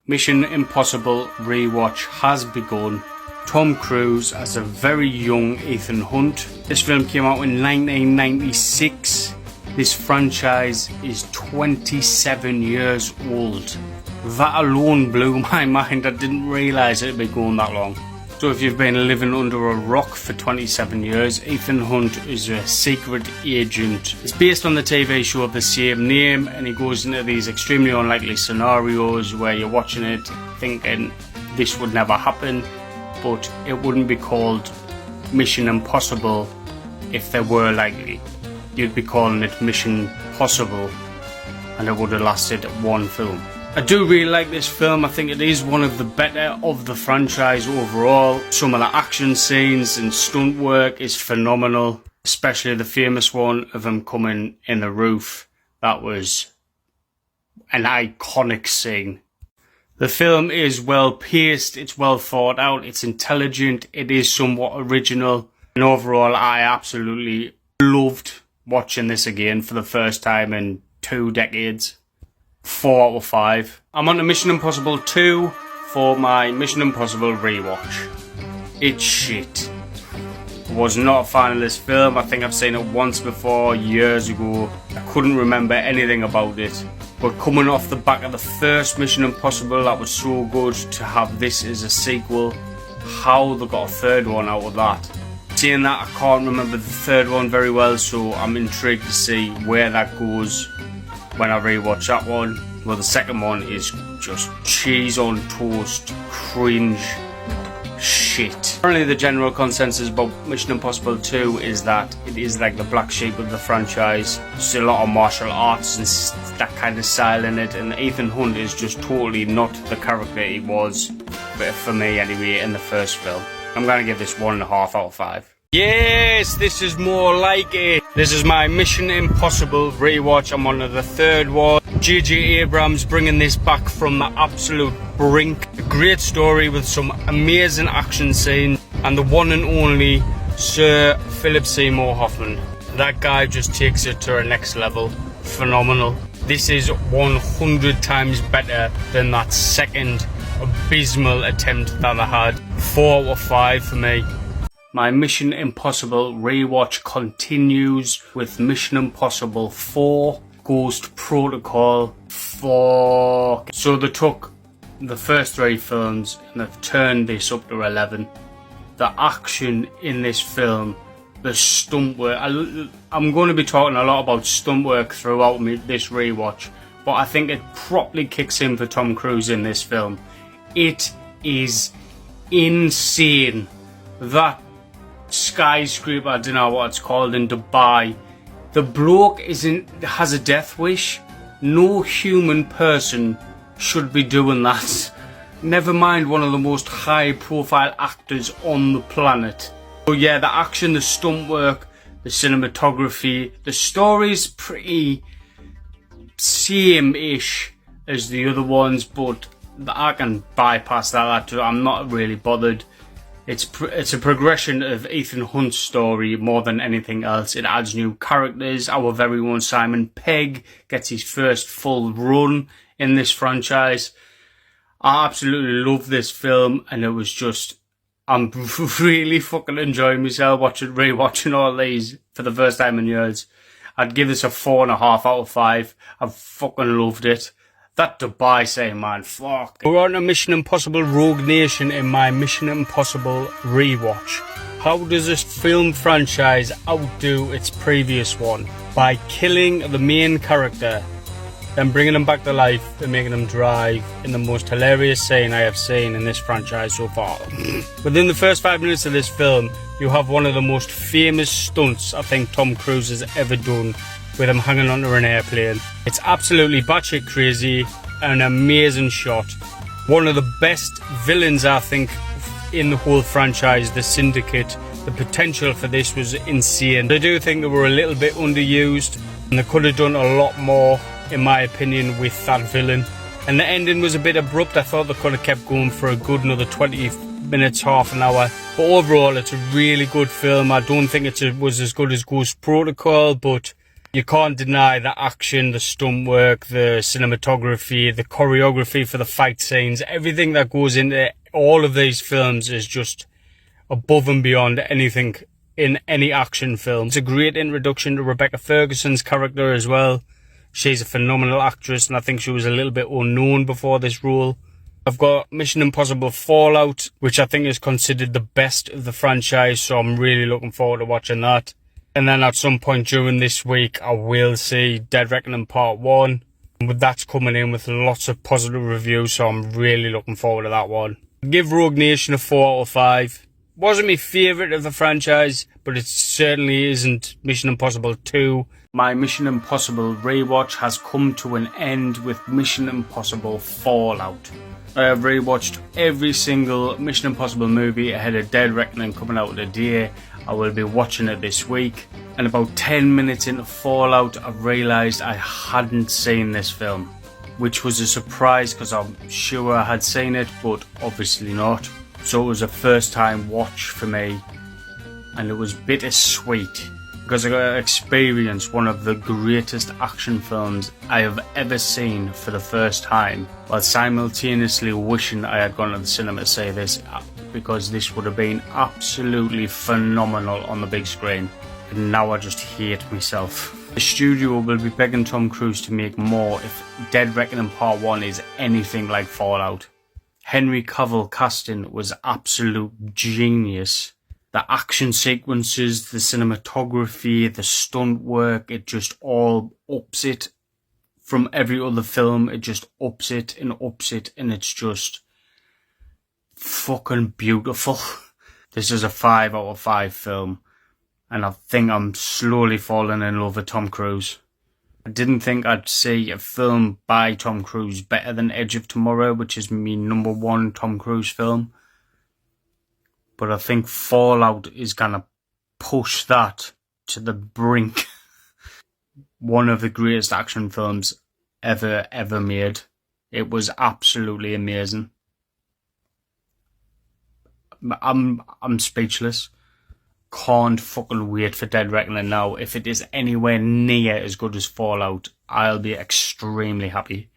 Mission Impossible Rewatch has begun. Tom Cruise as a very young Ethan Hunt. This film came out in 1996. This franchise is 27 years old. That alone blew my mind. I didn't realise it would be going that long. So if you've been living under a rock for 27 years, Ethan Hunt is a secret agent. It's based on the TV show of the same name, and he goes into these extremely unlikely scenarios where you're watching it thinking this would never happen, but it wouldn't be called Mission Impossible if they were likely. You'd be calling it Mission Possible, and it would have lasted one film. I do really like this film. I think it is one of the better of the franchise overall. Some of the action scenes and stunt work is phenomenal, especially the famous one of him coming in the roof. That was an iconic scene. The film is well paced, it's well thought out, it's intelligent, it is somewhat original, and overall I absolutely loved watching this again for the first time in 2 decades. 4 out of 5. I'm on to Mission Impossible 2 for my Mission Impossible rewatch. It's shit. I was not a fan of this film. I think I've seen it once before, years ago. I couldn't remember anything about it. But coming off the back of the first Mission Impossible, that was so good. To have this as a sequel, how they got a third one out of that. Saying that, I can't remember the third one very well, so I'm intrigued to see where that goes when I rewatch that one. Well, the second one is just cheese on toast, cringe shit. Apparently the general consensus about Mission Impossible 2 is that it is like the black sheep of the franchise. There's a lot of martial arts and that kind of style in it, and Ethan Hunt is just totally not the character he was, but for me anyway, in the first film. I'm going to give this 1.5 out of 5. Yes, this is more like it. This is my Mission Impossible rewatch. I'm on to the third one. J.J. Abrams bringing this back from the absolute brink. A great story with some amazing action scenes, and the one and only Sir Philip Seymour Hoffman. That guy just takes it to a next level. Phenomenal. This is 100 times better than that second abysmal attempt that I had. 4 out of 5 for me. My Mission Impossible rewatch continues with Mission Impossible 4 Ghost Protocol 4. So they took the first 3 films and they've turned this up to 11. The action in this film, the stunt work. I'm going to be talking a lot about stunt work throughout this rewatch, but I think it properly kicks in for Tom Cruise in this film. It is insane. That skyscraper, I don't know what it's called, in Dubai. The bloke has a death wish. No human person should be doing that. Never mind one of the most high profile actors on the planet. So yeah, the action, the stunt work, the cinematography, the story's pretty same-ish as the other ones, but I can bypass that. I'm not really bothered. It's a progression of Ethan Hunt's story more than anything else. It adds new characters. Our very own Simon Pegg gets his first full run in this franchise. I absolutely love this film, and it was just, I'm really fucking enjoying myself rewatching all these for the first time in years. I'd give this a 4.5 out of 5. I've fucking loved it. That Dubai scene, man, fuck. We're on a Mission Impossible Rogue Nation in my Mission Impossible rewatch. How does this film franchise outdo its previous one? By killing the main character, then bringing him back to life and making him drive in the most hilarious scene I have seen in this franchise so far. Within the first 5 minutes of this film, you have one of the most famous stunts I think Tom Cruise has ever done, with him hanging onto an airplane. It's absolutely batshit crazy, an amazing shot. One of the best villains, I think, in the whole franchise, the Syndicate. The potential for this was insane. I do think they were a little bit underused, and they could have done a lot more, in my opinion, with that villain. And the ending was a bit abrupt. I thought they could have kept going for a good another 20 minutes, half an hour. But overall, it's a really good film. I don't think it was as good as Ghost Protocol, but You can't deny the action, the stunt work, the cinematography, the choreography for the fight scenes. Everything that goes into all of these films is just above and beyond anything in any action film. It's a great introduction to Rebecca Ferguson's character as well. She's a phenomenal actress, and I think she was a little bit unknown before this role. I've got Mission Impossible Fallout, which I think is considered the best of the franchise, so I'm really looking forward to watching that. And then at some point during this week, I will see Dead Reckoning Part 1. But that's coming in with lots of positive reviews, so I'm really looking forward to that one. I give Rogue Nation a 4 out of 5. Wasn't my favourite of the franchise, but it certainly isn't Mission Impossible 2. My Mission Impossible rewatch has come to an end with Mission Impossible Fallout. I have rewatched every single Mission Impossible movie ahead of Dead Reckoning coming out today. I will be watching it this week. And about 10 minutes into Fallout, I realised I hadn't seen this film, which was a surprise because I'm sure I had seen it, but obviously not. So it was a first time watch for me, and it was bittersweet because I got to experience one of the greatest action films I have ever seen for the first time, while simultaneously wishing I had gone to the cinema to see this, because this would have been absolutely phenomenal on the big screen. And now I just hate myself. The studio will be begging Tom Cruise to make more if Dead Reckoning Part 1 is anything like Fallout. Henry Cavill casting was absolute genius. The action sequences, the cinematography, the stunt work, it just all ups it from every other film. It just ups it, and it's just fucking beautiful. This is a 5 out of 5 film, and I think I'm slowly falling in love with Tom Cruise. I didn't think I'd see a film by Tom Cruise better than Edge of Tomorrow, which is my number 1 Tom Cruise film. But I think Fallout is gonna push that to the brink. One of the greatest action films ever made. It was absolutely amazing. I'm speechless. Can't fucking wait for Dead Reckoning now. If it is anywhere near as good as Fallout, I'll be extremely happy.